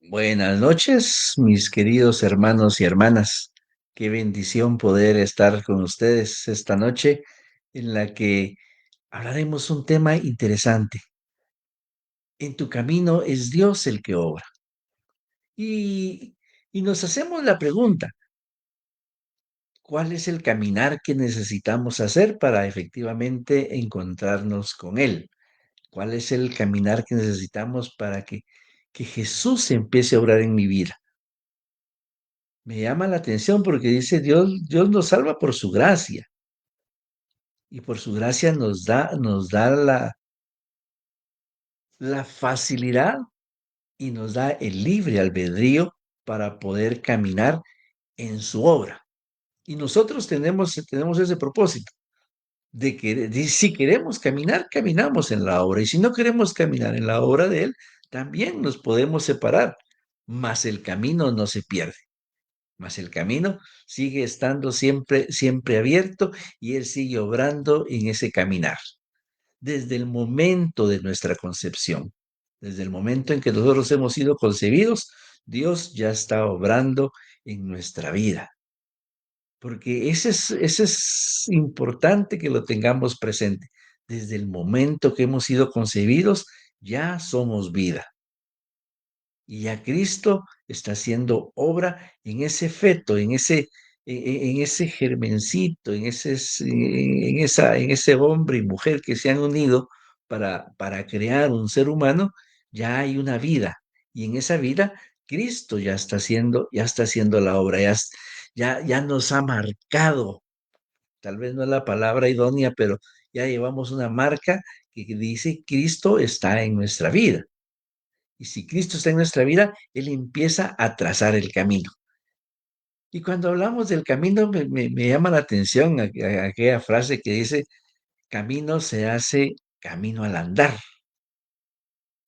Buenas noches, mis queridos hermanos y hermanas. Qué bendición poder estar con ustedes esta noche en la que hablaremos un tema interesante. En tu camino es Dios el que obra. Y, y nos hacemos la pregunta, ¿cuál es el caminar que necesitamos hacer para efectivamente encontrarnos con Él? ¿Cuál es el caminar que necesitamos para que Jesús empiece a obrar en mi vida? Me llama la atención porque dice Dios nos salva por su gracia y por su gracia nos da la facilidad y nos da el libre albedrío para poder caminar en su obra. Y nosotros tenemos ese propósito si queremos caminar, caminamos en la obra. Y si no queremos caminar en la obra de Él, también nos podemos separar, mas el camino no se pierde. Mas el camino sigue estando siempre abierto y Él sigue obrando en ese caminar. Desde el momento de nuestra concepción, desde el momento en que nosotros hemos sido concebidos, Dios ya está obrando en nuestra vida. Porque ese es importante que lo tengamos presente. Desde el momento que hemos sido concebidos, ya somos vida. Y ya Cristo está haciendo obra en ese feto, en ese germencito, en ese hombre y mujer que se han unido para crear un ser humano, ya hay una vida. Y en esa vida, Cristo ya está haciendo la obra, ya nos ha marcado. Tal vez no es la palabra idónea, pero ya llevamos una marca que dice Cristo está en nuestra vida. Y si Cristo está en nuestra vida, Él empieza a trazar el camino. Y cuando hablamos del camino, me llama la atención aquella frase que dice, camino se hace camino al andar,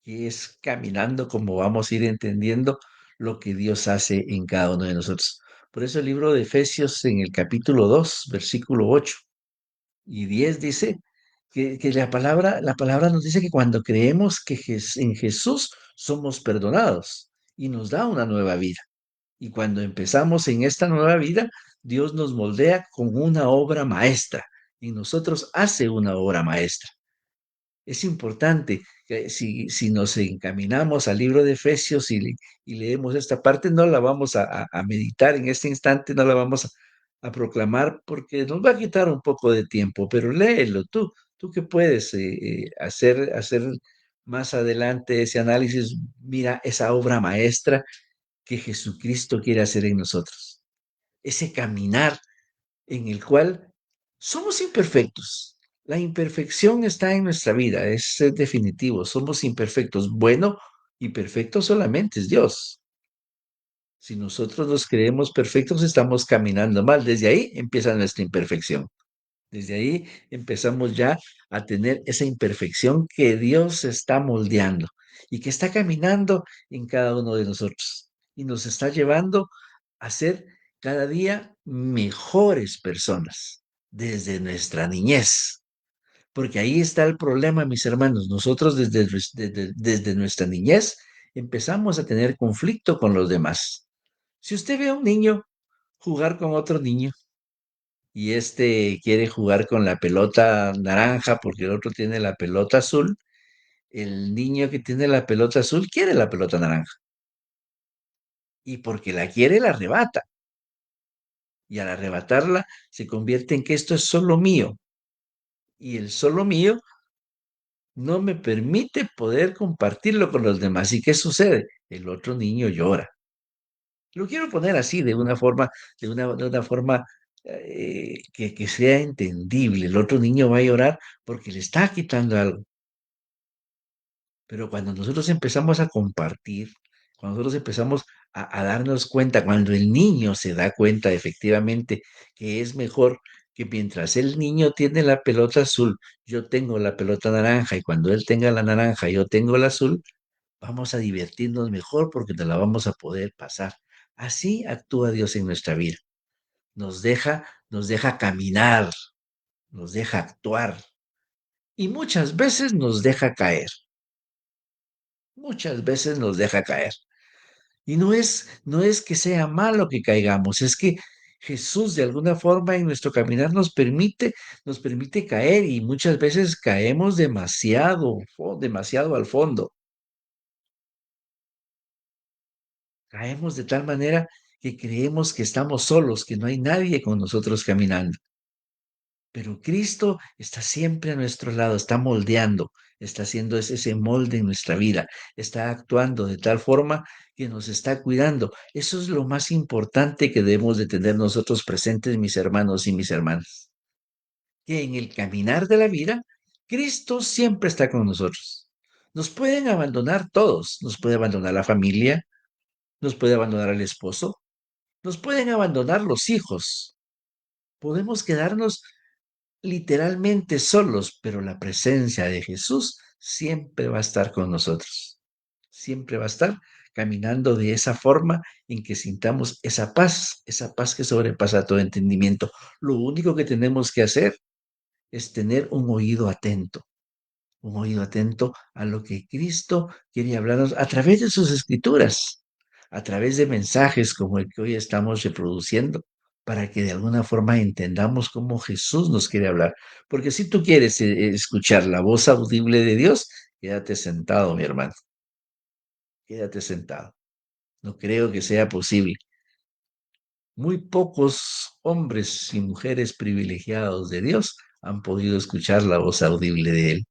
que es caminando como vamos a ir entendiendo lo que Dios hace en cada uno de nosotros. Por eso el libro de Efesios en el capítulo 2, versículo 8 y 10 dice que la palabra nos dice que cuando creemos que en Jesús somos perdonados y nos da una nueva vida. Y cuando empezamos en esta nueva vida, Dios nos moldea con una obra maestra y nosotros hace una obra maestra. Es importante que si nos encaminamos al libro de Efesios y leemos esta parte, no la vamos a meditar en este instante, no la vamos a proclamar porque nos va a quitar un poco de tiempo, pero léelo tú que puedes hacer más adelante ese análisis, mira esa obra maestra que Jesucristo quiere hacer en nosotros. Ese caminar en el cual somos imperfectos. La imperfección está en nuestra vida, es definitivo, somos imperfectos. Bueno y perfecto solamente es Dios. Si nosotros nos creemos perfectos, estamos caminando mal. Desde ahí empieza nuestra imperfección. Desde ahí empezamos ya a tener esa imperfección que Dios está moldeando y que está caminando en cada uno de nosotros y nos está llevando a ser cada día mejores personas desde nuestra niñez. Porque ahí está el problema, mis hermanos. Nosotros desde nuestra niñez empezamos a tener conflicto con los demás. Si usted ve a un niño jugar con otro niño, y este quiere jugar con la pelota naranja porque el otro tiene la pelota azul, el niño que tiene la pelota azul quiere la pelota naranja y porque la quiere la arrebata y al arrebatarla se convierte en que esto es solo mío y el solo mío no me permite poder compartirlo con los demás. ¿Y qué sucede? El otro niño llora. Lo quiero poner así, de una forma que sea entendible. El otro niño va a llorar porque le está quitando algo. Pero cuando nosotros empezamos a compartir, cuando nosotros empezamos a darnos cuenta, cuando el niño se da cuenta efectivamente que es mejor que mientras el niño tiene la pelota azul, yo tengo la pelota naranja y cuando él tenga la naranja, yo tengo la azul, vamos a divertirnos mejor porque nos la vamos a poder pasar. Así actúa Dios en nuestra vida. Nos deja caminar, nos deja actuar y muchas veces nos deja caer. Muchas veces nos deja caer. Y no es que sea malo que caigamos, es que Jesús de alguna forma en nuestro caminar nos permite caer y muchas veces caemos demasiado al fondo. Caemos de tal manera que creemos que estamos solos, que no hay nadie con nosotros caminando. Pero Cristo está siempre a nuestro lado, está moldeando, está haciendo ese molde en nuestra vida, está actuando de tal forma que nos está cuidando. Eso es lo más importante que debemos de tener nosotros presentes, mis hermanos y mis hermanas, que en el caminar de la vida, Cristo siempre está con nosotros. Nos pueden abandonar todos, nos puede abandonar la familia, nos puede abandonar el esposo, nos pueden abandonar los hijos, podemos quedarnos literalmente solos, pero la presencia de Jesús siempre va a estar con nosotros. Siempre va a estar caminando de esa forma en que sintamos esa paz que sobrepasa todo entendimiento. Lo único que tenemos que hacer es tener un oído atento a lo que Cristo quiere hablarnos a través de sus escrituras, a través de mensajes como el que hoy estamos reproduciendo, para que de alguna forma entendamos cómo Jesús nos quiere hablar. Porque si tú quieres escuchar la voz audible de Dios, quédate sentado, mi hermano, quédate sentado. No creo que sea posible. Muy pocos hombres y mujeres privilegiados de Dios han podido escuchar la voz audible de Él.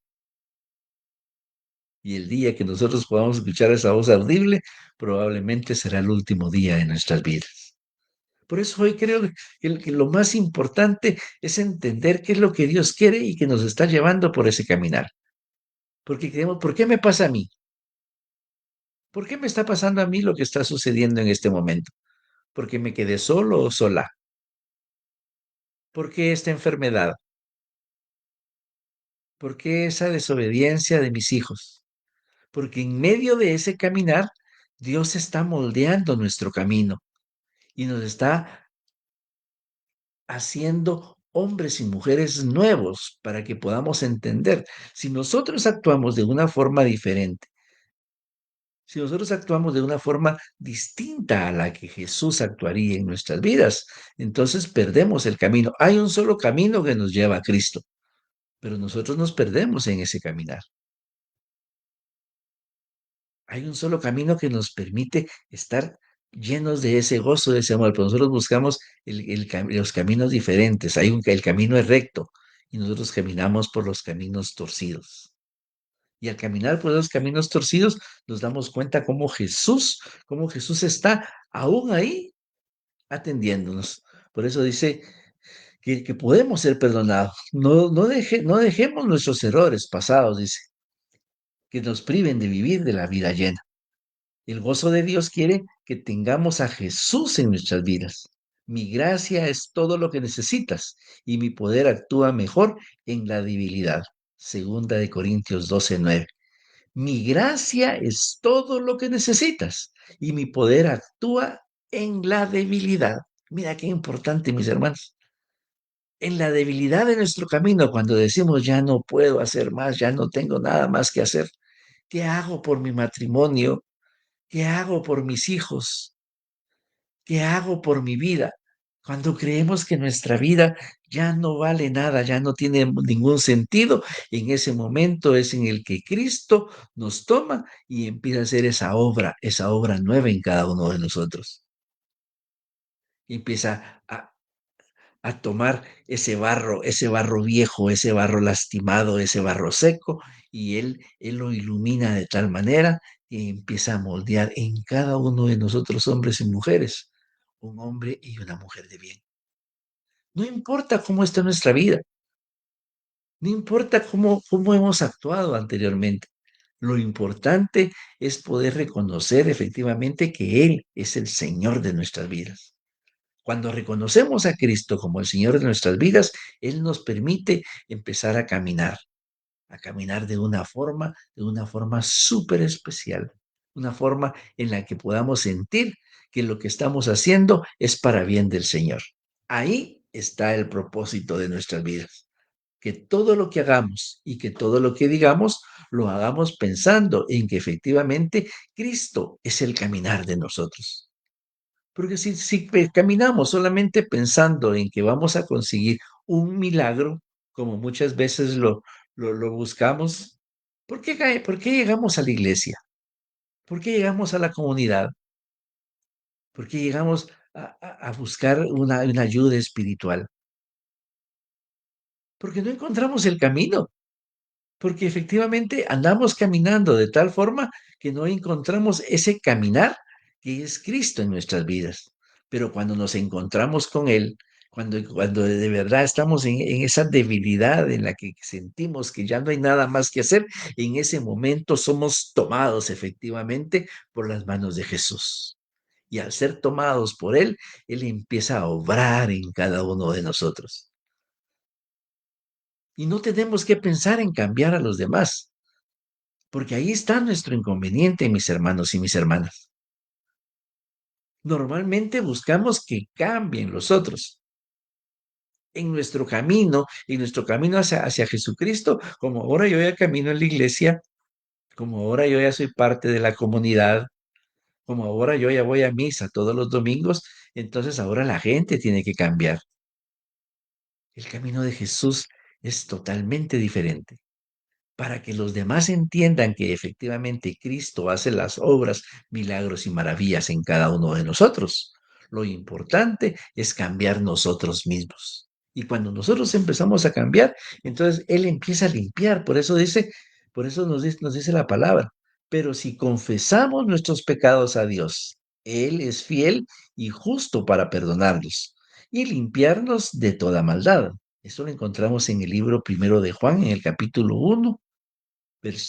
Y el día que nosotros podamos escuchar esa voz audible, probablemente será el último día de nuestras vidas. Por eso hoy creo que lo más importante es entender qué es lo que Dios quiere y que nos está llevando por ese caminar. Porque creemos, ¿por qué me pasa a mí? ¿Por qué me está pasando a mí lo que está sucediendo en este momento? ¿Porque me quedé solo o sola? ¿Por qué esta enfermedad? ¿Por qué esa desobediencia de mis hijos? Porque en medio de ese caminar, Dios está moldeando nuestro camino y nos está haciendo hombres y mujeres nuevos para que podamos entender. Si nosotros actuamos de una forma diferente, si nosotros actuamos de una forma distinta a la que Jesús actuaría en nuestras vidas, entonces perdemos el camino. Hay un solo camino que nos lleva a Cristo, pero nosotros nos perdemos en ese caminar. Hay un solo camino que nos permite estar llenos de ese gozo, de ese amor, pero nosotros buscamos los caminos diferentes. El camino es recto y nosotros caminamos por los caminos torcidos. Y al caminar por los caminos torcidos, nos damos cuenta cómo Jesús está aún ahí atendiéndonos. Por eso dice que podemos ser perdonados. No dejemos nuestros errores pasados, dice, que nos priven de vivir de la vida llena. El gozo de Dios quiere que tengamos a Jesús en nuestras vidas. Mi gracia es todo lo que necesitas y mi poder actúa mejor en la debilidad. Segunda de Corintios 12:9. Mi gracia es todo lo que necesitas y mi poder actúa en la debilidad. Mira qué importante, mis hermanos. En la debilidad de nuestro camino, cuando decimos ya no puedo hacer más, ya no tengo nada más que hacer. ¿Qué hago por mi matrimonio? ¿Qué hago por mis hijos? ¿Qué hago por mi vida? Cuando creemos que nuestra vida ya no vale nada, ya no tiene ningún sentido, en ese momento es en el que Cristo nos toma y empieza a hacer esa obra nueva en cada uno de nosotros. Y empieza a tomar ese barro viejo, ese barro lastimado, ese barro seco, y Él lo ilumina de tal manera que empieza a moldear en cada uno de nosotros, hombres y mujeres, un hombre y una mujer de bien. No importa cómo está nuestra vida, no importa cómo hemos actuado anteriormente. Lo importante es poder reconocer efectivamente que Él es el Señor de nuestras vidas. Cuando reconocemos a Cristo como el Señor de nuestras vidas, Él nos permite empezar a caminar de una forma súper especial, una forma en la que podamos sentir que lo que estamos haciendo es para bien del Señor. Ahí está el propósito de nuestras vidas. que todo lo que hagamos y que todo lo que digamos lo hagamos pensando en que efectivamente Cristo es el caminar de nosotros. Porque si caminamos solamente pensando en que vamos a conseguir un milagro, como muchas veces lo buscamos, ¿por qué llegamos a la iglesia? ¿Por qué llegamos a la comunidad? ¿Por qué llegamos a buscar una ayuda espiritual? Porque no encontramos el camino. Porque efectivamente andamos caminando de tal forma que no encontramos ese caminar que es Cristo en nuestras vidas. Pero cuando nos encontramos con Él, cuando de verdad estamos en esa debilidad en la que sentimos que ya no hay nada más que hacer, en ese momento somos tomados efectivamente por las manos de Jesús. Y al ser tomados por Él, Él empieza a obrar en cada uno de nosotros. Y no tenemos que pensar en cambiar a los demás, porque ahí está nuestro inconveniente, mis hermanos y mis hermanas. Normalmente buscamos que cambien los otros en nuestro camino hacia Jesucristo, como ahora yo ya camino en la iglesia, como ahora yo ya soy parte de la comunidad, como ahora yo ya voy a misa todos los domingos, entonces ahora la gente tiene que cambiar. El camino de Jesús es totalmente diferente. Para que los demás entiendan que efectivamente Cristo hace las obras, milagros y maravillas en cada uno de nosotros. Lo importante es cambiar nosotros mismos. Y cuando nosotros empezamos a cambiar, entonces Él empieza a limpiar. Por eso nos dice la palabra. Pero si confesamos nuestros pecados a Dios, Él es fiel y justo para perdonarlos y limpiarnos de toda maldad. Eso lo encontramos en el libro primero de Juan, en el capítulo 1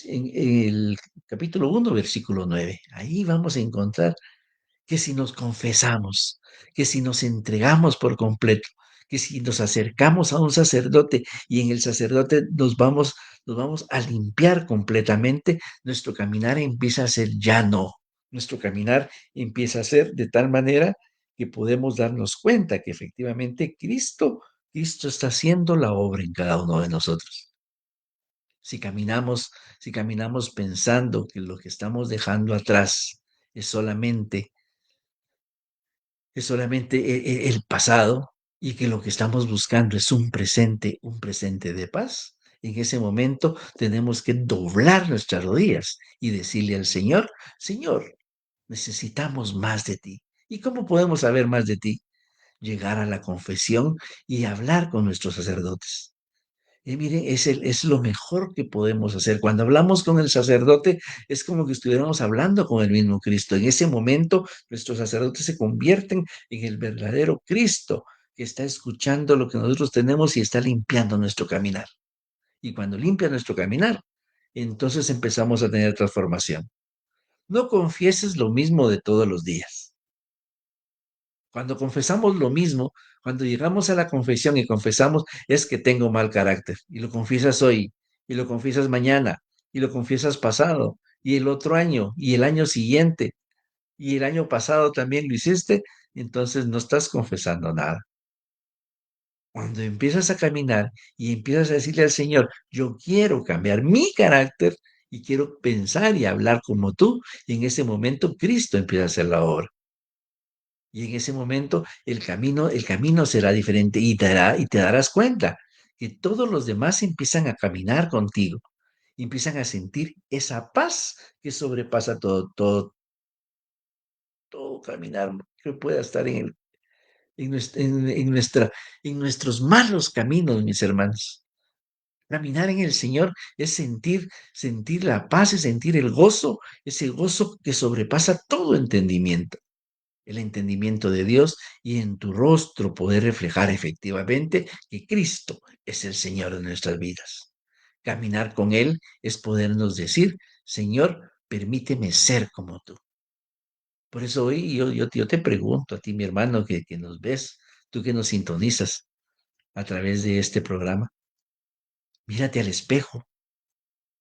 en el capítulo 1 versículo 9. Ahí vamos a encontrar que si nos confesamos, que si nos entregamos por completo, que si nos acercamos a un sacerdote y en el sacerdote nos vamos a limpiar completamente, nuestro caminar empieza a ser llano, nuestro caminar empieza a ser de tal manera que podemos darnos cuenta que efectivamente Cristo está haciendo la obra en cada uno de nosotros. Si caminamos, si caminamos pensando que lo que estamos dejando atrás es solamente, es solamente el pasado y que lo que estamos buscando es un presente de paz, en ese momento tenemos que doblar nuestras rodillas y decirle al Señor, Señor, necesitamos más de ti. ¿Y cómo podemos saber más de ti? Llegar a la confesión y hablar con nuestros sacerdotes. Y miren, es lo mejor que podemos hacer. Cuando hablamos con el sacerdote, es como que estuviéramos hablando con el mismo Cristo. En ese momento, nuestros sacerdotes se convierten en el verdadero Cristo que está escuchando lo que nosotros tenemos y está limpiando nuestro caminar. Y cuando limpia nuestro caminar, entonces empezamos a tener transformación. No confieses lo mismo de todos los días. Cuando confesamos lo mismo, cuando llegamos a la confesión y confesamos, es que tengo mal carácter. Y lo confiesas hoy, y lo confiesas mañana, y lo confiesas pasado, y el otro año, y el año siguiente, y el año pasado también lo hiciste, entonces no estás confesando nada. Cuando empiezas a caminar y empiezas a decirle al Señor, yo quiero cambiar mi carácter y quiero pensar y hablar como tú, y en ese momento Cristo empieza a hacer la obra. Y en ese momento el camino será diferente y te darás cuenta que todos los demás empiezan a caminar contigo, empiezan a sentir esa paz que sobrepasa todo caminar que pueda estar en, en nuestros malos caminos, mis hermanos. Caminar en el Señor es sentir la paz, es sentir el gozo, ese gozo que sobrepasa todo entendimiento, el entendimiento de Dios y en tu rostro poder reflejar efectivamente que Cristo es el Señor de nuestras vidas. Caminar con Él es podernos decir, Señor, permíteme ser como tú. Por eso hoy yo te pregunto a ti, mi hermano, que nos ves, tú que nos sintonizas a través de este programa, mírate al espejo.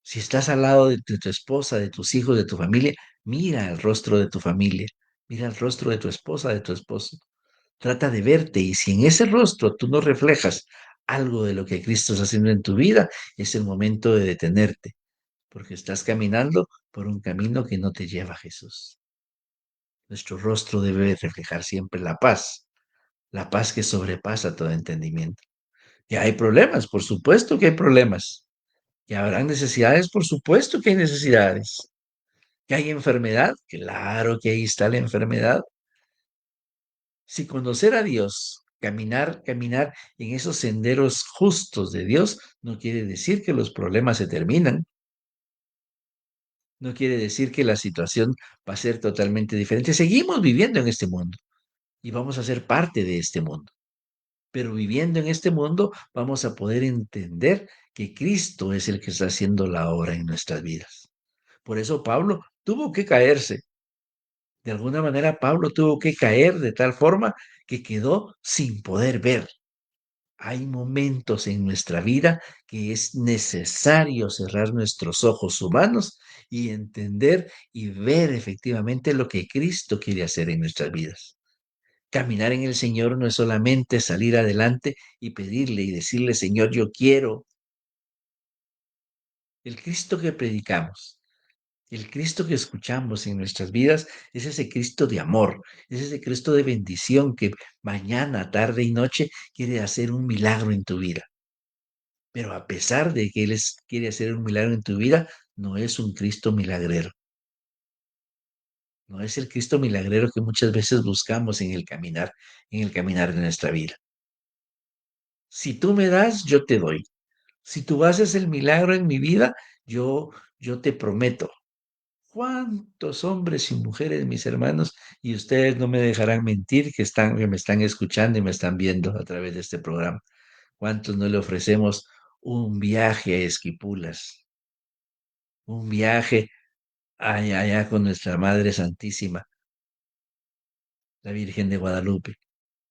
Si estás al lado de tu esposa, de tus hijos, de tu familia, mira el rostro de tu familia, mira el rostro de tu esposa, de tu esposo. Trata de verte y si en ese rostro tú no reflejas algo de lo que Cristo está haciendo en tu vida, es el momento de detenerte, porque estás caminando por un camino que no te lleva a Jesús. Nuestro rostro debe reflejar siempre la paz que sobrepasa todo entendimiento. Que hay problemas, por supuesto que hay problemas. Que habrán necesidades, por supuesto que hay necesidades. Que hay enfermedad, claro que ahí está la enfermedad. Si conocer a Dios, caminar en esos senderos justos de Dios, no quiere decir que los problemas se terminan. No quiere decir que la situación va a ser totalmente diferente. Seguimos viviendo en este mundo y vamos a ser parte de este mundo. Pero viviendo en este mundo vamos a poder entender que Cristo es el que está haciendo la obra en nuestras vidas. Por eso Pablo tuvo que caerse. De alguna manera Pablo tuvo que caer de tal forma que quedó sin poder ver. Hay momentos en nuestra vida que es necesario cerrar nuestros ojos humanos y entender y ver efectivamente lo que Cristo quiere hacer en nuestras vidas. Caminar en el Señor no es solamente salir adelante y pedirle y decirle, Señor, yo quiero. El Cristo que predicamos, el Cristo que escuchamos en nuestras vidas es ese Cristo de amor, es ese Cristo de bendición que mañana, tarde y noche quiere hacer un milagro en tu vida. Pero a pesar de que quiere hacer un milagro en tu vida, no es un Cristo milagrero. No es el Cristo milagrero que muchas veces buscamos en el caminar de nuestra vida. Si tú me das, yo te doy. Si tú haces el milagro en mi vida, yo, yo te prometo. ¿Cuántos hombres y mujeres, mis hermanos, y ustedes no me dejarán mentir que me están escuchando y me están viendo a través de este programa? ¿Cuántos no le ofrecemos un viaje a Esquipulas, un viaje allá con nuestra Madre Santísima, la Virgen de Guadalupe?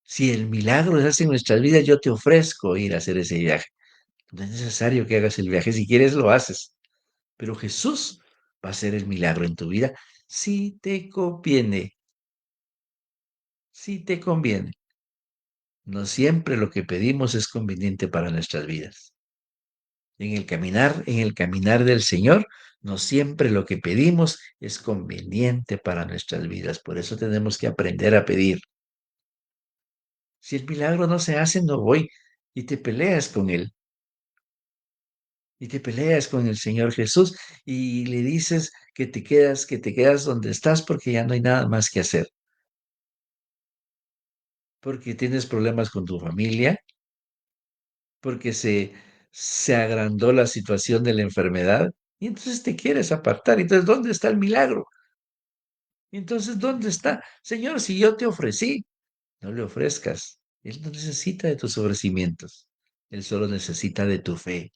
Si el milagro se hace en nuestras vidas, yo te ofrezco ir a hacer ese viaje. No es necesario que hagas el viaje, si quieres lo haces. Pero Jesús va a hacer el milagro en tu vida si te conviene, si te conviene. No siempre lo que pedimos es conveniente para nuestras vidas. En el caminar del Señor, no siempre lo que pedimos es conveniente para nuestras vidas. Por eso tenemos que aprender a pedir. Si el milagro no se hace, no voy y te peleas con Él. Y te peleas con el Señor Jesús y le dices que te quedas donde estás porque ya no hay nada más que hacer. Porque tienes problemas con tu familia, porque se agrandó la situación de la enfermedad y entonces te quieres apartar. Entonces, ¿dónde está el milagro? Entonces, ¿dónde está? Señor, si yo te ofrecí, no le ofrezcas. Él no necesita de tus ofrecimientos. Él solo necesita de tu fe.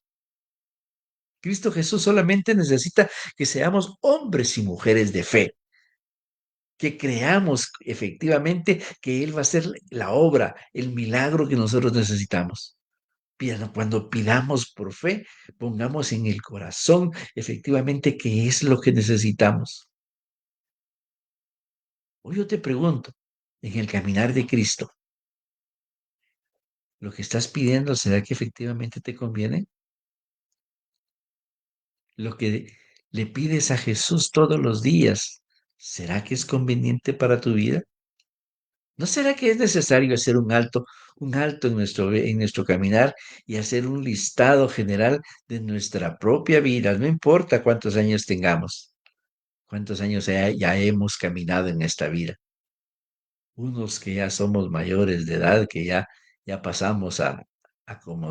Cristo Jesús solamente necesita que seamos hombres y mujeres de fe, que creamos efectivamente que Él va a hacer la obra, el milagro que nosotros necesitamos. Cuando pidamos por fe, pongamos en el corazón efectivamente qué es lo que necesitamos. Hoy yo te pregunto, en el caminar de Cristo, ¿lo que estás pidiendo será que efectivamente te conviene? ¿Lo que le pides a Jesús todos los días, será que es conveniente para tu vida? ¿No será que es necesario hacer un alto en nuestro caminar y hacer un listado general de nuestra propia vida? No importa cuántos años tengamos, cuántos años ya hemos caminado en esta vida. Unos que ya somos mayores de edad, ya pasamos a como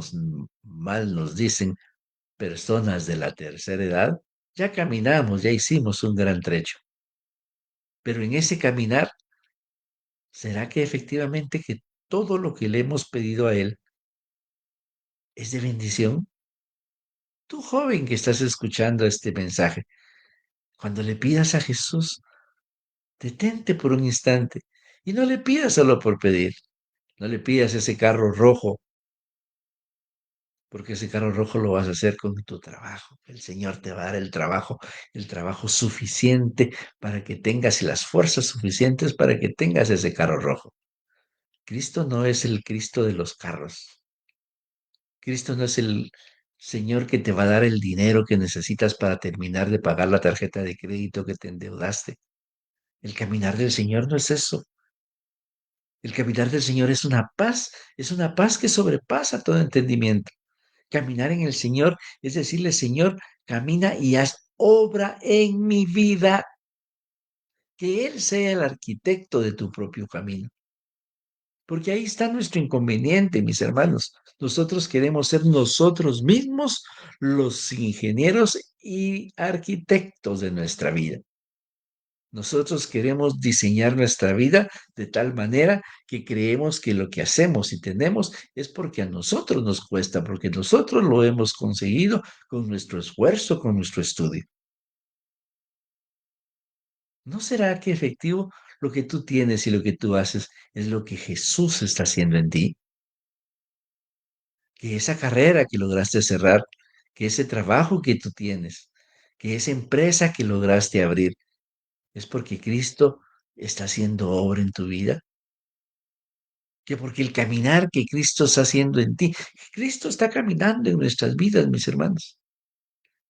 mal nos dicen, personas de la tercera edad, ya caminamos, ya hicimos un gran trecho. Pero en ese caminar, ¿será que efectivamente que todo lo que le hemos pedido a Él es de bendición? Tú, joven que estás escuchando este mensaje, cuando le pidas a Jesús, detente por un instante y no le pidas solo por pedir. No le pidas ese carro rojo, porque ese carro rojo lo vas a hacer con tu trabajo. El Señor te va a dar el trabajo suficiente para que tengas y las fuerzas suficientes para que tengas ese carro rojo. Cristo no es el Cristo de los carros. Cristo no es el Señor que te va a dar el dinero que necesitas para terminar de pagar la tarjeta de crédito que te endeudaste. El caminar del Señor no es eso. El caminar del Señor es una paz que sobrepasa todo entendimiento. Caminar en el Señor es decirle, Señor, camina y haz obra en mi vida, que Él sea el arquitecto de tu propio camino. Porque ahí está nuestro inconveniente, mis hermanos. Nosotros queremos ser nosotros mismos los ingenieros y arquitectos de nuestra vida. Nosotros queremos diseñar nuestra vida de tal manera que creemos que lo que hacemos y tenemos es porque a nosotros nos cuesta, porque nosotros lo hemos conseguido con nuestro esfuerzo, con nuestro estudio. ¿No será que efectivo lo que tú tienes y lo que tú haces es lo que Jesús está haciendo en ti? Que esa carrera que lograste cerrar, que ese trabajo que tú tienes, que esa empresa que lograste abrir, es porque Cristo está haciendo obra en tu vida, que porque el caminar que Cristo está haciendo en ti, Cristo está caminando en nuestras vidas, mis hermanos.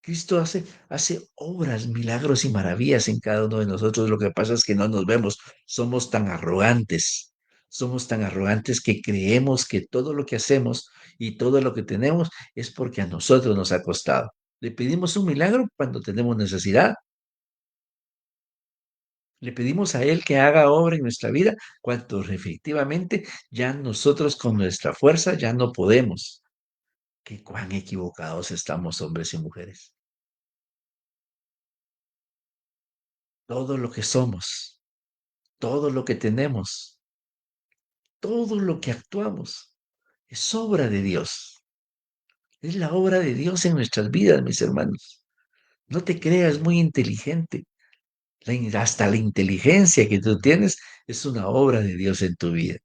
Cristo hace obras, milagros y maravillas en cada uno de nosotros. Lo que pasa es que no nos vemos. Somos tan arrogantes. Somos tan arrogantes que creemos que todo lo que hacemos y todo lo que tenemos es porque a nosotros nos ha costado. Le pedimos un milagro cuando tenemos necesidad. Le pedimos a Él que haga obra en nuestra vida cuando efectivamente ya nosotros con nuestra fuerza ya no podemos. Qué cuán equivocados estamos, hombres y mujeres. Todo lo que somos, todo lo que tenemos, todo lo que actuamos es obra de Dios. Es la obra de Dios en nuestras vidas, mis hermanos. No te creas muy inteligente. Hasta la inteligencia que tú tienes es una obra de Dios en tu vida.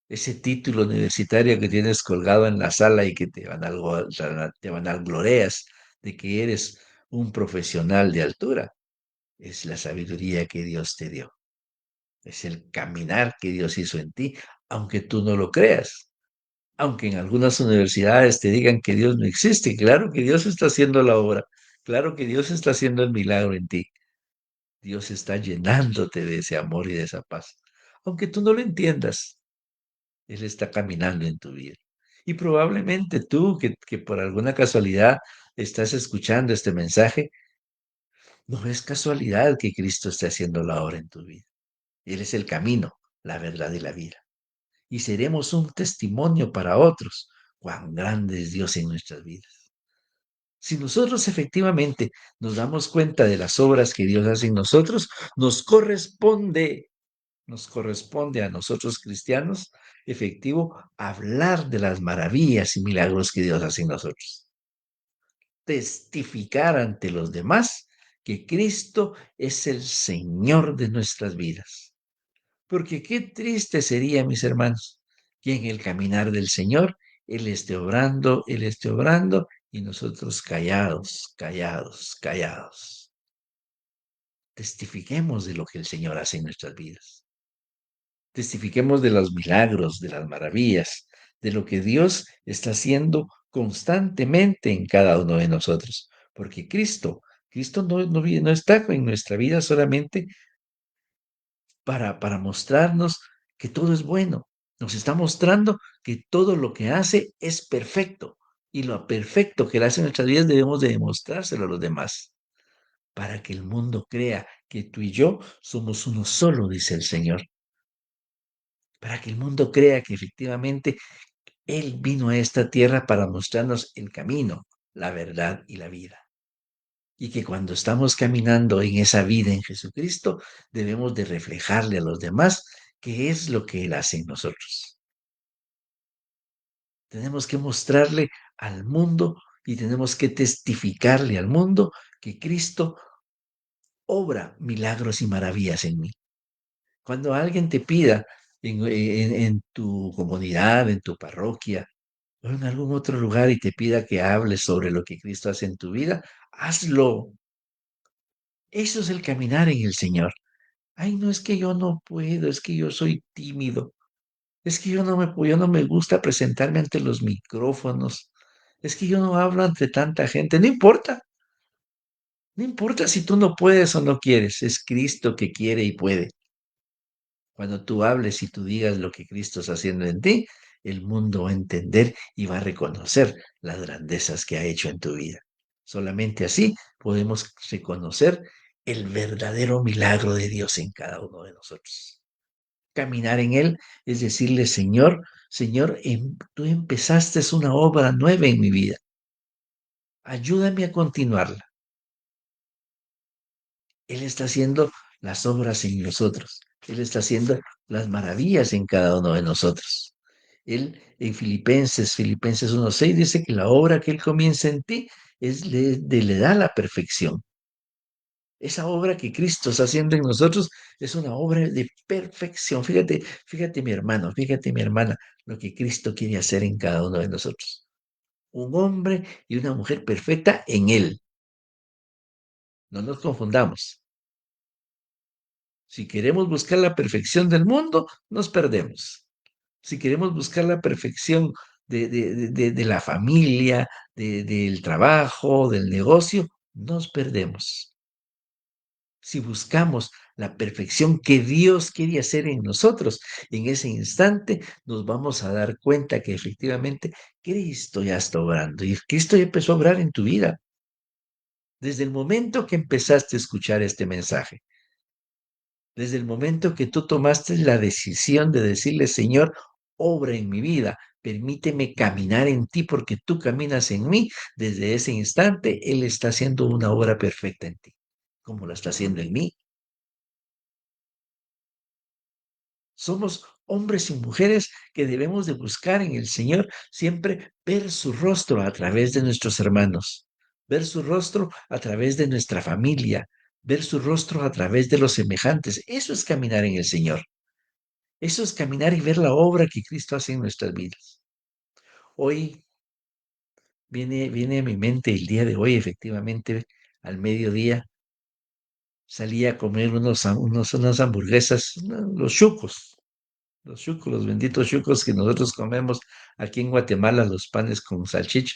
Ese título universitario que tienes colgado en la sala y que te vanagloreas de que eres un profesional de altura, es la sabiduría que Dios te dio. Es el caminar que Dios hizo en ti, aunque tú no lo creas. Aunque en algunas universidades te digan que Dios no existe, claro que Dios está haciendo la obra, claro que Dios está haciendo el milagro en ti. Dios está llenándote de ese amor y de esa paz. Aunque tú no lo entiendas, Él está caminando en tu vida. Y probablemente tú, que por alguna casualidad estás escuchando este mensaje, no es casualidad que Cristo esté haciendo la obra en tu vida. Él es el camino, la verdad y la vida. Y seremos un testimonio para otros. Cuán grande es Dios en nuestras vidas. Si nosotros efectivamente nos damos cuenta de las obras que Dios hace en nosotros, nos corresponde a nosotros cristianos, efectivo, hablar de las maravillas y milagros que Dios hace en nosotros. Testificar ante los demás que Cristo es el Señor de nuestras vidas. Porque qué triste sería, mis hermanos, que en el caminar del Señor Él esté obrando y nosotros callados, callados, callados. Testifiquemos de lo que el Señor hace en nuestras vidas. Testifiquemos de los milagros, de las maravillas, de lo que Dios está haciendo constantemente en cada uno de nosotros. Porque Cristo no está en nuestra vida solamente para mostrarnos que todo es bueno. Nos está mostrando que todo lo que hace es perfecto. Y lo perfecto que él hace en nuestras vidas debemos de demostrárselo a los demás, para que el mundo crea que tú y yo somos uno solo, dice el Señor. Para que el mundo crea que efectivamente Él vino a esta tierra para mostrarnos el camino, la verdad y la vida. Y que cuando estamos caminando en esa vida en Jesucristo, debemos de reflejarle a los demás qué es lo que Él hace en nosotros. Tenemos que mostrarle al mundo y tenemos que testificarle al mundo que Cristo obra milagros y maravillas en mí. Cuando alguien te pida en tu comunidad, en tu parroquia o en algún otro lugar y te pida que hables sobre lo que Cristo hace en tu vida, hazlo. Eso es el caminar en el Señor. Ay, no es que yo no puedo, es que yo soy tímido. Es que yo no me gusta presentarme ante los micrófonos. Es que yo no hablo ante tanta gente. No importa, no importa si tú no puedes o no quieres. Es Cristo que quiere y puede. Cuando tú hables y tú digas lo que Cristo está haciendo en ti, el mundo va a entender y va a reconocer las grandezas que ha hecho en tu vida. Solamente así podemos reconocer el verdadero milagro de Dios en cada uno de nosotros. Caminar en Él es decirle, Señor, Señor, tú empezaste una obra nueva en mi vida. Ayúdame a continuarla. Él está haciendo las obras en nosotros. Él está haciendo las maravillas en cada uno de nosotros. Él en Filipenses 1:6 dice que la obra que Él comienza en ti le da la perfección. Esa obra que Cristo está haciendo en nosotros es una obra de perfección. Fíjate, fíjate mi hermano, fíjate mi hermana, lo que Cristo quiere hacer en cada uno de nosotros. Un hombre y una mujer perfecta en Él. No nos confundamos. Si queremos buscar la perfección del mundo, nos perdemos. Si queremos buscar la perfección de la familia, del trabajo, del negocio, nos perdemos. Si buscamos la perfección que Dios quiere hacer en nosotros, en ese instante nos vamos a dar cuenta que efectivamente Cristo ya está obrando y Cristo ya empezó a obrar en tu vida. Desde el momento que empezaste a escuchar este mensaje, desde el momento que tú tomaste la decisión de decirle, Señor, obra en mi vida, permíteme caminar en ti porque tú caminas en mí, desde ese instante Él está haciendo una obra perfecta en ti, como la está haciendo en mí. Somos hombres y mujeres que debemos de buscar en el Señor siempre ver su rostro a través de nuestros hermanos, ver su rostro a través de nuestra familia, ver su rostro a través de los semejantes. Eso es caminar en el Señor. Eso es caminar y ver la obra que Cristo hace en nuestras vidas. Hoy viene a mi mente el día de hoy, efectivamente, al mediodía, salí a comer unas hamburguesas, los chucos, los benditos chucos que nosotros comemos aquí en Guatemala, los panes con salchicha.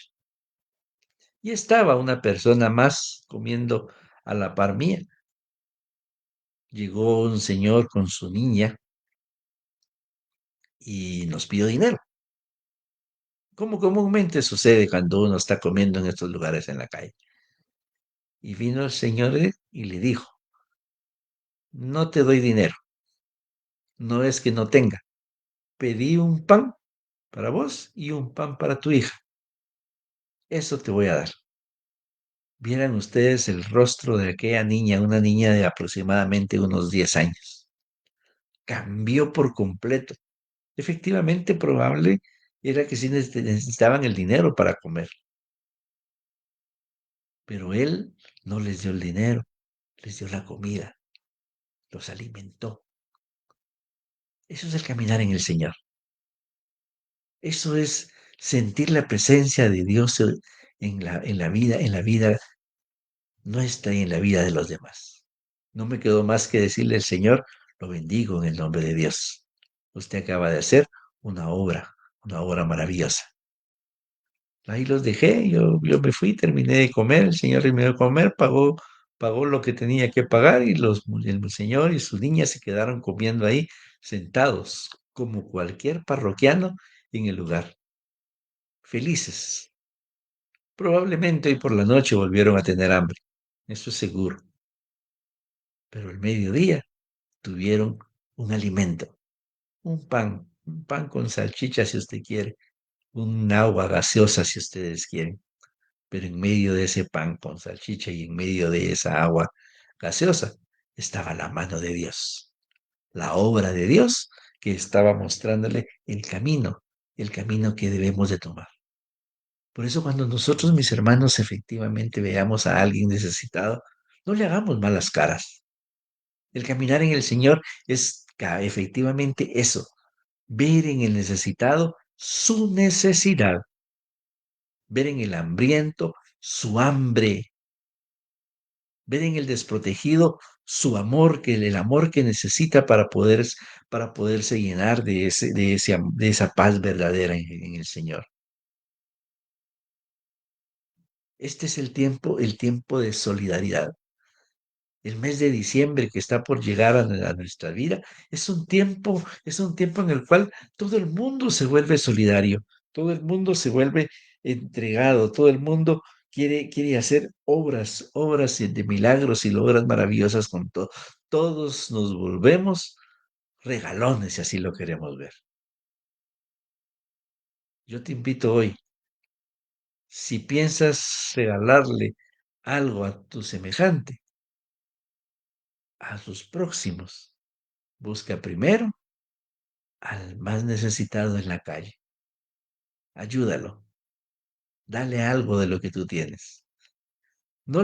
Y estaba una persona más comiendo a la par mía. Llegó un señor con su niña y nos pidió dinero, como comúnmente sucede cuando uno está comiendo en estos lugares en la calle. Y vino el señor y le dijo, no te doy dinero, no es que no tenga, pedí un pan para vos y un pan para tu hija, eso te voy a dar. Vieran ustedes el rostro de aquella niña, una niña de aproximadamente unos 10 años. Cambió por completo. Efectivamente, probable era que sí necesitaban el dinero para comer, pero él no les dio el dinero, les dio la comida, los alimentó. Eso es el caminar en el Señor. Eso es sentir la presencia de Dios en la vida nuestra y en la vida de los demás. No me quedó más que decirle al Señor, lo bendigo en el nombre de Dios. Usted acaba de hacer una obra maravillosa. Ahí los dejé, yo me fui, terminé de comer, el Señor terminó de comer, pagó lo que tenía que pagar y el Señor y su niña se quedaron comiendo ahí sentados, como cualquier parroquiano en el lugar, felices. Probablemente hoy por la noche volvieron a tener hambre, eso es seguro, pero el mediodía tuvieron un alimento, un pan con salchicha si usted quiere, un agua gaseosa si ustedes quieren, pero en medio de ese pan con salchicha y en medio de esa agua gaseosa estaba la mano de Dios, la obra de Dios que estaba mostrándole el camino que debemos de tomar. Por eso cuando nosotros, mis hermanos, efectivamente veamos a alguien necesitado, no le hagamos malas caras. El caminar en el Señor es efectivamente eso, ver en el necesitado su necesidad, ver en el hambriento su hambre, ver en el desprotegido su amor, que el amor que necesita para poderse llenar de esa paz verdadera en el Señor. Este es el tiempo de solidaridad. El mes de diciembre que está por llegar a nuestra vida es un tiempo en el cual todo el mundo se vuelve solidario, todo el mundo se vuelve entregado, todo el mundo quiere hacer obras de milagros y obras maravillosas con todo. Todos nos volvemos regalones, si así lo queremos ver. Yo te invito hoy, si piensas regalarle algo a tu semejante, a sus próximos, busca primero al más necesitado en la calle. Ayúdalo, dale algo de lo que tú tienes. No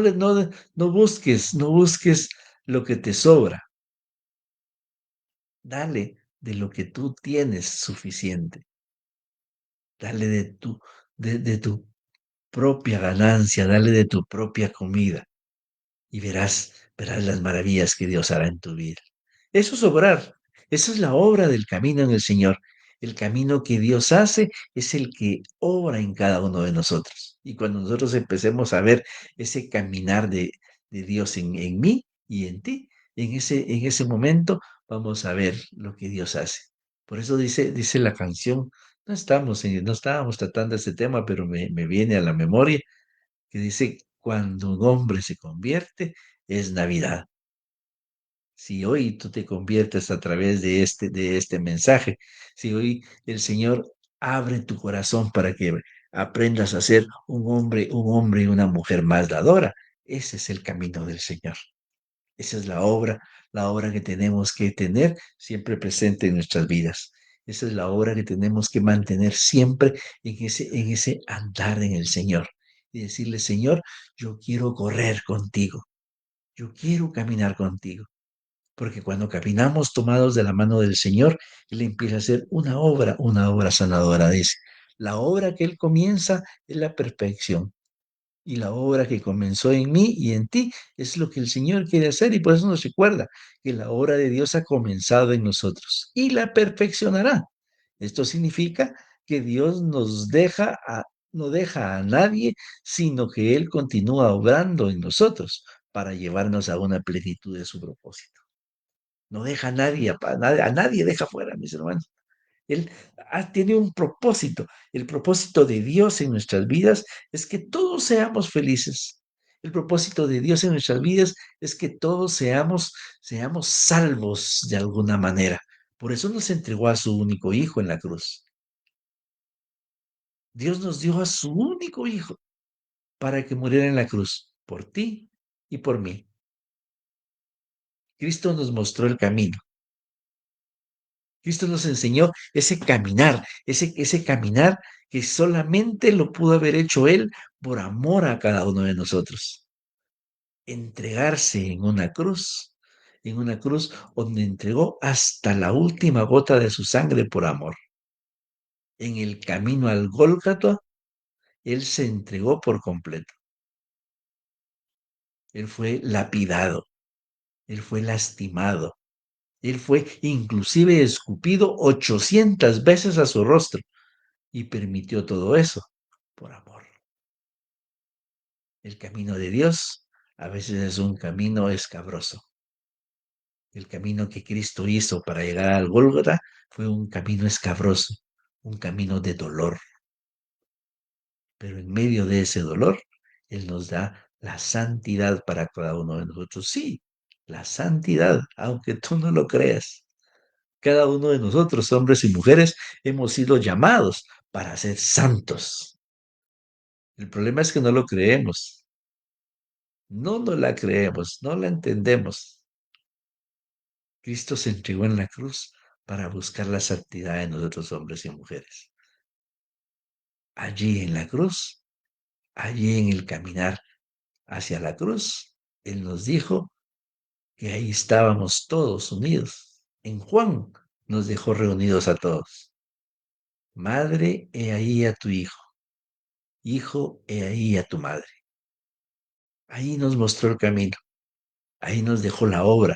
busques lo que te sobra. Dale de lo que tú tienes suficiente. Dale de tu propia ganancia, dale de tu propia comida y verás las maravillas que Dios hará en tu vida. Eso es obrar, eso es la obra del camino en el Señor. El camino que Dios hace es el que obra en cada uno de nosotros. Y cuando nosotros empecemos a ver ese caminar de Dios en mí y en ti, en ese momento vamos a ver lo que Dios hace. Por eso dice la canción, no estábamos tratando este tema, pero me viene a la memoria que dice, cuando un hombre se convierte, es Navidad. Si hoy tú te conviertes a través de este mensaje, si hoy el Señor abre tu corazón para que aprendas a ser un hombre y una mujer más dadora, ese es el camino del Señor. Esa es la obra que tenemos que tener siempre presente en nuestras vidas. Esa es la obra que tenemos que mantener siempre en ese andar en el Señor. Y decirle, Señor, yo quiero correr contigo, yo quiero caminar contigo. Porque cuando caminamos tomados de la mano del Señor, Él empieza a hacer una obra sanadora. Dice, la obra que Él comienza es la perfección. Y la obra que comenzó en mí y en ti es lo que el Señor quiere hacer y por eso nos recuerda que la obra de Dios ha comenzado en nosotros y la perfeccionará. Esto significa que Dios no deja a nadie, sino que Él continúa obrando en nosotros para llevarnos a una plenitud de su propósito. No deja a nadie, a nadie deja fuera, mis hermanos. Él tiene un propósito. El propósito de Dios en nuestras vidas es que todos seamos felices. El propósito de Dios en nuestras vidas es que todos seamos salvos de alguna manera. Por eso nos entregó a su único hijo en la cruz. Dios nos dio a su único hijo para que muriera en la cruz, por ti y por mí. Cristo nos mostró el camino. Cristo nos enseñó ese caminar que solamente lo pudo haber hecho Él por amor a cada uno de nosotros. Entregarse en una cruz donde entregó hasta la última gota de su sangre por amor. En el camino al Gólgata, Él se entregó por completo. Él fue lapidado, Él fue lastimado, Él fue inclusive escupido 800 veces a su rostro y permitió todo eso por amor. El camino de Dios a veces es un camino escabroso. El camino que Cristo hizo para llegar al Gólgota fue un camino escabroso, un camino de dolor. Pero en medio de ese dolor, Él nos da la santidad para cada uno de nosotros. Sí, la santidad, aunque tú no lo creas. Cada uno de nosotros, hombres y mujeres, hemos sido llamados para ser santos. El problema es que no lo creemos. No la creemos, no la entendemos. Cristo se entregó en la cruz para buscar la santidad de nosotros hombres y mujeres. Allí en la cruz, allí en el caminar hacia la cruz, Él nos dijo que ahí estábamos todos unidos. En Juan nos dejó reunidos a todos. Madre, he ahí a tu hijo. Hijo, he ahí a tu madre. Ahí nos mostró el camino. Ahí nos dejó la obra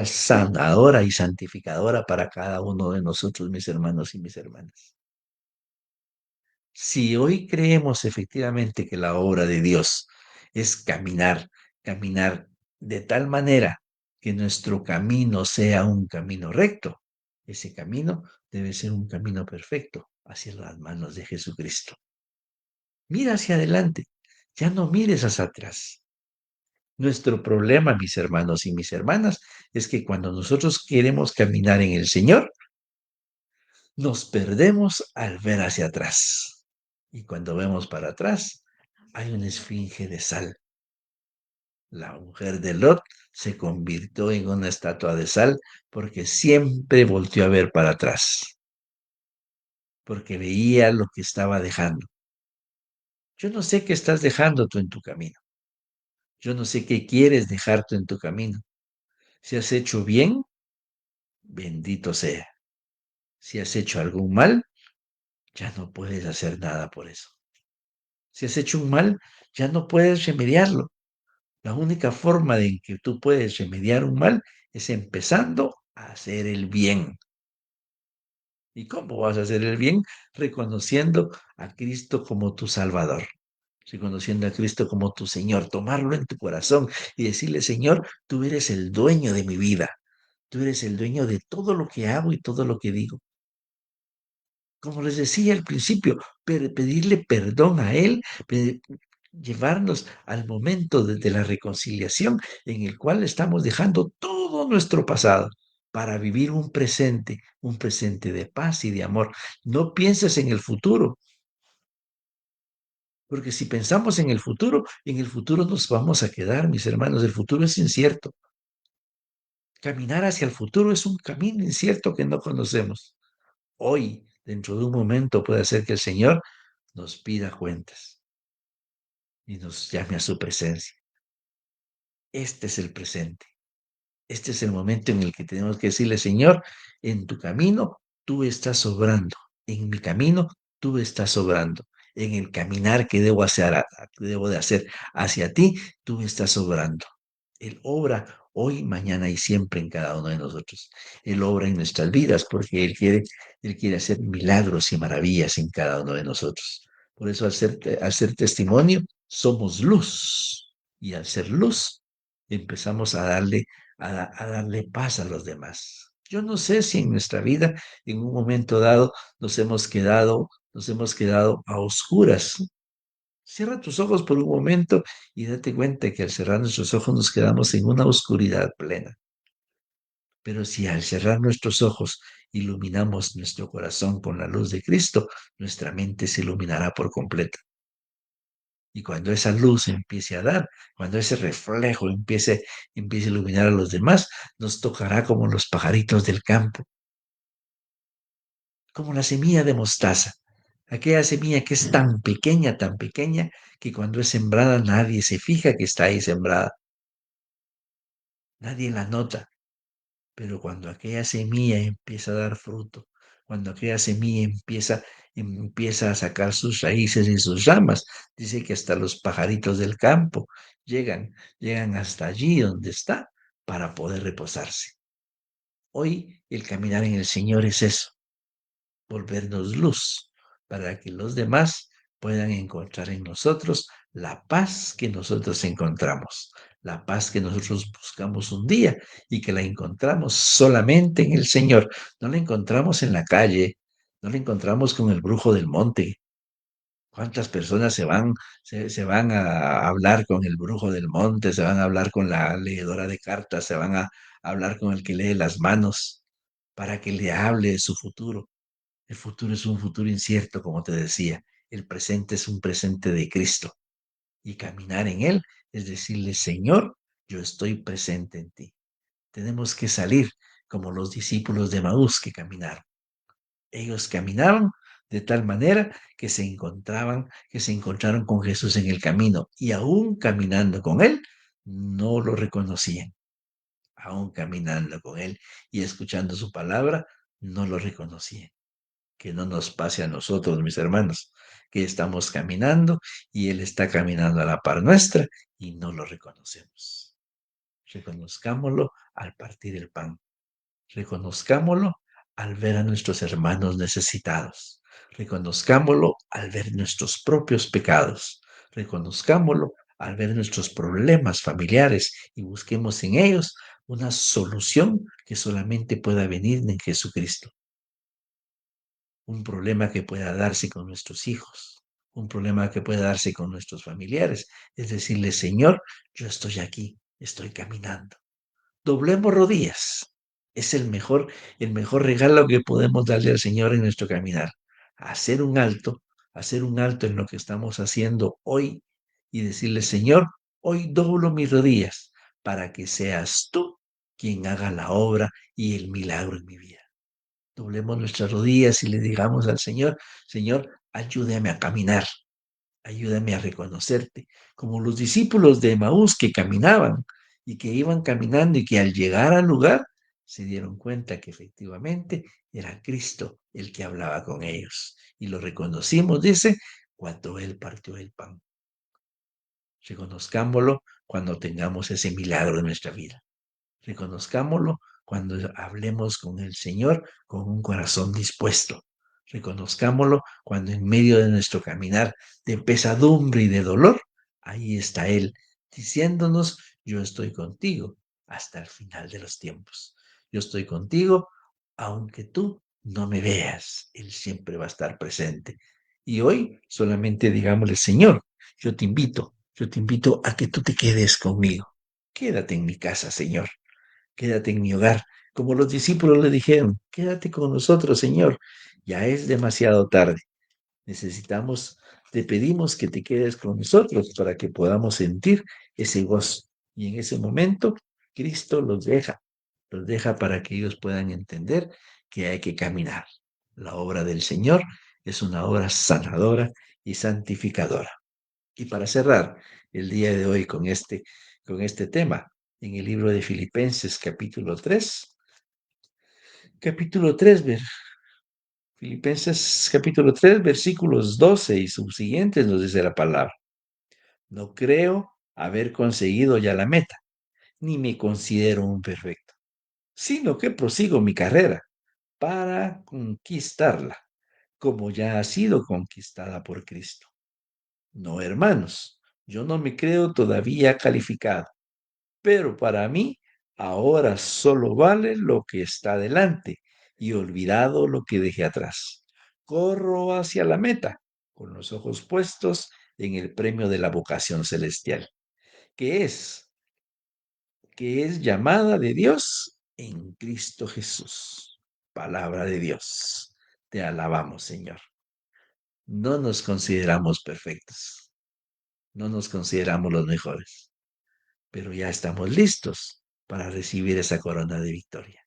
sanadora y santificadora para cada uno de nosotros, mis hermanos y mis hermanas. Si hoy creemos efectivamente que la obra de Dios es caminar, caminar de tal manera que nuestro camino sea un camino recto, ese camino debe ser un camino perfecto hacia las manos de Jesucristo. Mira hacia adelante, ya no mires hacia atrás. Nuestro problema, mis hermanos y mis hermanas, es que cuando nosotros queremos caminar en el Señor, nos perdemos al ver hacia atrás. Y cuando vemos para atrás, hay una esfinge de sal. La mujer de Lot se convirtió en una estatua de sal porque siempre volteó a ver para atrás, porque veía lo que estaba dejando. Yo no sé qué estás dejando tú en tu camino. Yo no sé qué quieres dejar tú en tu camino. Si has hecho bien, bendito sea. Si has hecho algún mal, ya no puedes hacer nada por eso. Si has hecho un mal, ya no puedes remediarlo. La única forma en que tú puedes remediar un mal es empezando a hacer el bien. ¿Y cómo vas a hacer el bien? Reconociendo a Cristo como tu Salvador, reconociendo a Cristo como tu Señor, tomarlo en tu corazón y decirle, Señor, tú eres el dueño de mi vida, tú eres el dueño de todo lo que hago y todo lo que digo. Como les decía al principio, pedirle perdón a Él, llevarnos al momento de la reconciliación en el cual estamos dejando todo nuestro pasado para vivir un presente de paz y de amor. No pienses en el futuro, porque si pensamos en el futuro nos vamos a quedar, mis hermanos, el futuro es incierto. Caminar hacia el futuro es un camino incierto que no conocemos. Hoy, dentro de un momento, puede ser que el Señor nos pida cuentas y nos llame a su presencia. Este es el presente. Este es el momento en el que tenemos que decirle, Señor, en tu camino tú estás sobrando, en mi camino tú estás sobrando, en el caminar que debo de hacer hacia ti, tú estás sobrando. Él obra hoy, mañana y siempre en cada uno de nosotros. Él obra en nuestras vidas porque Él quiere hacer milagros y maravillas en cada uno de nosotros. Por eso al ser testimonio, somos luz. Y al ser luz, empezamos a darle paz a los demás. Yo no sé si en nuestra vida, en un momento dado, nos hemos quedado a oscuras. Cierra tus ojos por un momento y date cuenta que al cerrar nuestros ojos nos quedamos en una oscuridad plena. Pero si al cerrar nuestros ojos iluminamos nuestro corazón con la luz de Cristo, nuestra mente se iluminará por completo. Y cuando esa luz empiece a dar, cuando ese reflejo empiece a iluminar a los demás, nos tocará como los pajaritos del campo, como la semilla de mostaza. Aquella semilla que es tan pequeña, que cuando es sembrada nadie se fija que está ahí sembrada, nadie la nota. Pero cuando aquella semilla empieza a dar fruto, cuando aquella semilla empieza a sacar sus raíces y sus ramas, dice que hasta los pajaritos del campo llegan hasta allí donde está para poder reposarse. Hoy el caminar en el Señor es eso, volvernos luz para que los demás puedan encontrar en nosotros la paz que nosotros encontramos, la paz que nosotros buscamos un día y que la encontramos solamente en el Señor. No la encontramos en la calle, no la encontramos con el brujo del monte. ¿Cuántas personas se van a hablar con el brujo del monte, se van a hablar con la leedora de cartas, se van a hablar con el que lee las manos para que le hable de su futuro? El futuro es un futuro incierto, como te decía. El presente es un presente de Cristo. Y caminar en Él es decirle, Señor, yo estoy presente en ti. Tenemos que salir como los discípulos de Maús que caminaron. Ellos caminaban de tal manera que se encontraron con Jesús en el camino y aún caminando con Él, no lo reconocían. Aún caminando con Él y escuchando su palabra, no lo reconocían. Que no nos pase a nosotros, mis hermanos, que estamos caminando y Él está caminando a la par nuestra y no lo reconocemos. Reconozcámoslo al partir el pan. Reconozcámoslo al ver a nuestros hermanos necesitados. Reconozcámoslo al ver nuestros propios pecados. Reconozcámoslo al ver nuestros problemas familiares y busquemos en ellos una solución que solamente pueda venir en Jesucristo. Un problema que pueda darse con nuestros hijos, un problema que pueda darse con nuestros familiares. Es decirle, Señor, yo estoy aquí, estoy caminando. Doblemos rodillas. Es el mejor regalo que podemos darle al Señor en nuestro caminar. Hacer un alto en lo que estamos haciendo hoy y decirle, Señor, hoy doblo mis rodillas para que seas tú quien haga la obra y el milagro en mi vida. Doblemos nuestras rodillas y le digamos al Señor, Señor, ayúdame a caminar, ayúdame a reconocerte, como los discípulos de Emaús que caminaban y que iban caminando y que al llegar al lugar se dieron cuenta que efectivamente era Cristo el que hablaba con ellos. Y lo reconocimos, dice, cuando Él partió el pan. Reconozcámoslo cuando tengamos ese milagro en nuestra vida. Reconozcámoslo cuando hablemos con el Señor con un corazón dispuesto. Reconozcámoslo cuando en medio de nuestro caminar de pesadumbre y de dolor, ahí está Él diciéndonos, yo estoy contigo hasta el final de los tiempos. Yo estoy contigo aunque tú no me veas. Él siempre va a estar presente. Y hoy solamente digámosle, Señor, yo te invito a que tú te quedes conmigo. Quédate en mi casa, Señor. Quédate en mi hogar. Como los discípulos le dijeron, quédate con nosotros, Señor. Ya es demasiado tarde. Necesitamos, te pedimos que te quedes con nosotros para que podamos sentir ese gozo. Y en ese momento, Cristo los deja para que ellos puedan entender que hay que caminar. La obra del Señor es una obra sanadora y santificadora. Y para cerrar el día de hoy con este tema, en el libro de Filipenses capítulo 3, Filipenses capítulo 3, versículos 12 y subsiguientes nos dice la palabra. No creo haber conseguido ya la meta, ni me considero un perfecto, sino que prosigo mi carrera para conquistarla, como ya ha sido conquistada por Cristo. No, hermanos, yo no me creo todavía calificado, pero para mí ahora solo vale lo que está delante y olvidado lo que dejé atrás. Corro hacia la meta con los ojos puestos en el premio de la vocación celestial, que es, que es llamada de Dios en Cristo Jesús. Palabra de Dios. Te alabamos, Señor. No nos consideramos perfectos, no nos consideramos los mejores, pero ya estamos listos para recibir esa corona de victoria.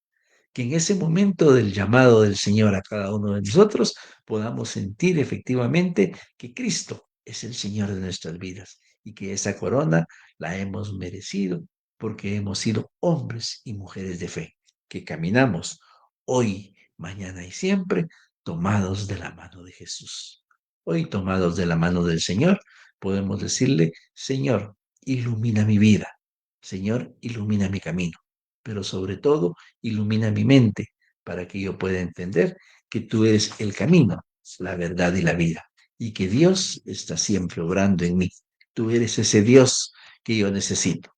Que en ese momento del llamado del Señor a cada uno de nosotros podamos sentir efectivamente que Cristo es el Señor de nuestras vidas y que esa corona la hemos merecido porque hemos sido hombres y mujeres de fe, que caminamos hoy, mañana y siempre tomados de la mano de Jesús. Hoy tomados de la mano del Señor, podemos decirle, Señor, ilumina mi vida, Señor, ilumina mi camino, pero sobre todo, ilumina mi mente para que yo pueda entender que tú eres el camino, la verdad y la vida, y que Dios está siempre obrando en mí. Tú eres ese Dios que yo necesito.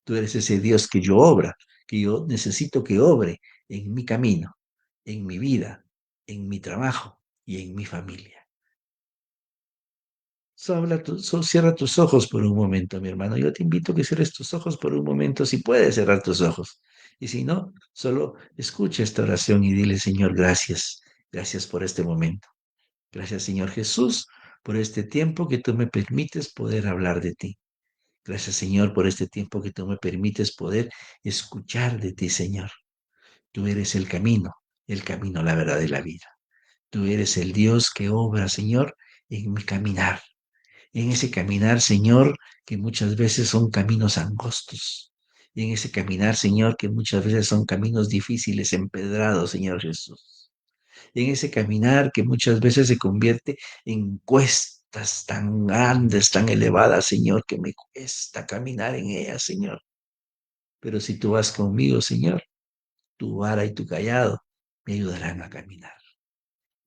Tú eres ese Dios que yo obra, que yo necesito que obre en mi camino, en mi vida, en mi trabajo y en mi familia. Cierra tus ojos por un momento, mi hermano. Yo te invito a que cierres tus ojos por un momento, si puedes cerrar tus ojos. Y si no, solo escucha esta oración y dile, Señor, gracias. Gracias por este momento. Gracias, Señor Jesús, por este tiempo que tú me permites poder hablar de ti. Gracias, Señor, por este tiempo que tú me permites poder escuchar de ti, Señor. Tú eres el camino, la verdad y la vida. Tú eres el Dios que obra, Señor, en mi caminar, en ese caminar, Señor, que muchas veces son caminos angostos, y en ese caminar, Señor, que muchas veces son caminos difíciles, empedrados, Señor Jesús, y en ese caminar que muchas veces se convierte en cuestas tan grandes, tan elevadas, Señor, que me cuesta caminar en ellas, Señor. pero si tú vas conmigo, Señor, tu vara y tu callado me ayudarán a caminar.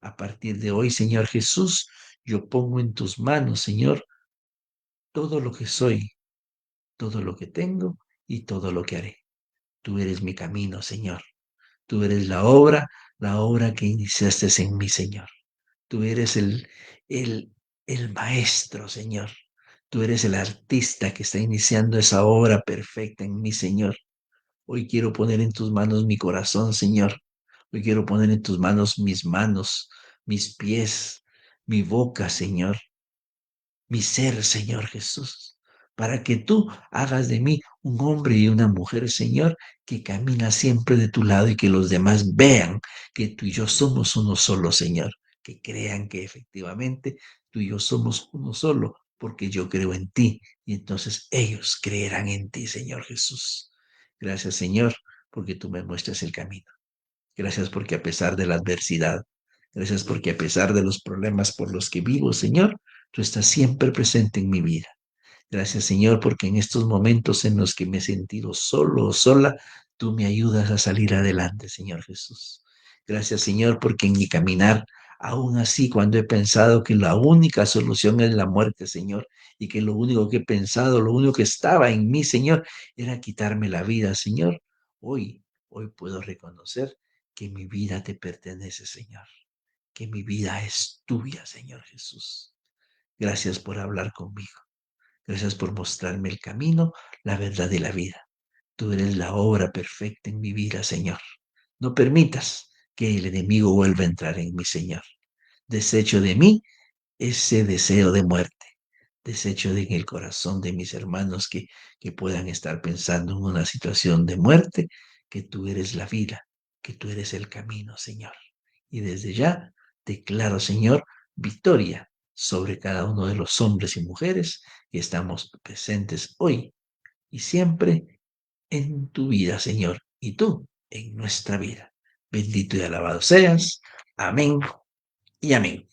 A partir de hoy, Señor Jesús, yo pongo en tus manos, Señor, todo lo que soy, todo lo que tengo y todo lo que haré. Tú eres mi camino, Señor. Tú eres la obra que iniciaste en mí, Señor. Tú eres el, el maestro, Señor. Tú eres el artista que está iniciando esa obra perfecta en mí, Señor. Hoy quiero poner en tus manos mi corazón, Señor. Hoy quiero poner en tus manos, mis pies, mi boca, Señor, mi ser, Señor Jesús, para que tú hagas de mí un hombre y una mujer, Señor, que camina siempre de tu lado y que los demás vean que tú y yo somos uno solo, Señor, que crean que efectivamente tú y yo somos uno solo, porque yo creo en ti y entonces ellos creerán en ti, Señor Jesús. Gracias, Señor, porque tú me muestras el camino. Gracias porque a pesar de la adversidad, gracias porque a pesar de los problemas por los que vivo, Señor, tú estás siempre presente en mi vida. Gracias, Señor, porque en estos momentos en los que me he sentido solo o sola, tú me ayudas a salir adelante, Señor Jesús. Gracias, Señor, porque en mi caminar, aún así, cuando he pensado que la única solución es la muerte, Señor, y que lo único que he pensado, lo único que estaba en mí, Señor, era quitarme la vida, Señor, hoy puedo reconocer que mi vida te pertenece, Señor, que mi vida es tuya, Señor Jesús. Gracias por hablar conmigo. Gracias por mostrarme el camino, la verdad y la vida. Tú eres la obra perfecta en mi vida, Señor. No permitas que el enemigo vuelva a entrar en mi Señor. Desecho de mí ese deseo de muerte. Desecho en el corazón de mis hermanos que puedan estar pensando en una situación de muerte, que tú eres la vida, que tú eres el camino, Señor. Y desde ya declaro, Señor, victoria sobre cada uno de los hombres y mujeres que estamos presentes hoy y siempre en tu vida, Señor, y tú en nuestra vida. Bendito y alabado seas. Amén y amén.